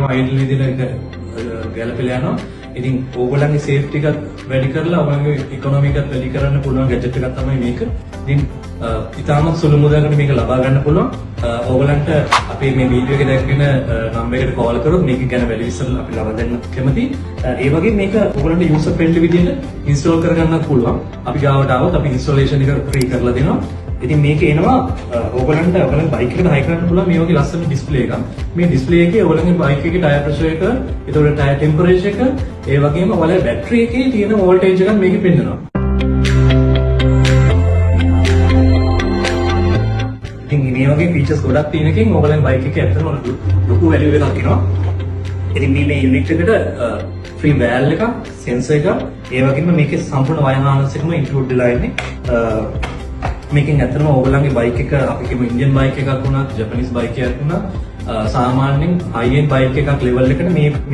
Idle විදිහට ගැලපෙලා යනවා. ඉතින් ඕගොල්ලන්ගේ සේෆ්ටි එකත් වැඩි කරලා ඔයගොල්ලන්ගේ ඉකොනොමි එකත් වැඩි කරන්න පුළුවන් ගැජට් එකක් තමයි මේක. ඉතින් ඉතාමත් සුළු මුදලකට මේක ලබා ගන්න පුළුවන්. ඕගොල්ලන්ට අපේ මේ වීඩියෝ එකේ දැක්වෙන නම්බර් එකට කෝල් කරොත් මේක ගැන වැඩි විස්තර අපි ලබා දෙන්න කැමතියි. ඒ වගේ මේක ඔයගොල්ලන්ට යූසර් ෆ්‍රෙන්ඩ්ලි විදිහට ඉන්ස්ටෝල් කරගන්නත් පුළුවන්. අපි ගාවට ආවොත් අපි ඉන්ස්ටෝලේෂන් එක ෆ්‍රී කරලා දෙනවා. ඉතින් මේක එනවා ඕගොල්ලන්ට ඔයගොල්ලන් බයික් එකට හයි කරන්න පුළුවන් මේ වගේ ලස්සන ඩිස්ප්ලේ එකක්. මේ ඩිස්ප්ලේ එකේ ඔයගොල්ලන්ගේ බයික් එකේ ටයර් ප්‍රෙෂර් එක, ඒතකොට ටයර් ටෙම්පරේචර් එක, ඒ වගේම ඔයාලගේ බැටරි එකේ තියෙන වෝල්ටේජ් එකත් මේකේ පෙන්නනවා. ඉතින් මේ වගේ ෆීචර්ස් ගොඩක් තියෙන එකෙන් ඔයගොල්ලන්ගේ බයික් එකේ ඇත්තටම ලොකු වැලියු එකක් එනවා. ඉතින් මේ යුනිට් එකට ෆ්‍රී වෑල් එකක්, සෙන්සර් එකක්, ඒ වගේම මේකේ සම්පූර්ණ වයර් හානස් එකම ඉන්ක්ලූඩ් වෙලා ඉන්නේ. මේකෙන් ඇත්තටම ඕගොල්ලන්ගේ බයික් එක අපි කියමු ඉන්දියන් බයික් එකක් වුණත් ජපනිස් බයික් එකක් වුණත් සාමාන්‍යයෙන් හයි එන්ඩ් බයික් එකක් ලෙවල් එකට මේ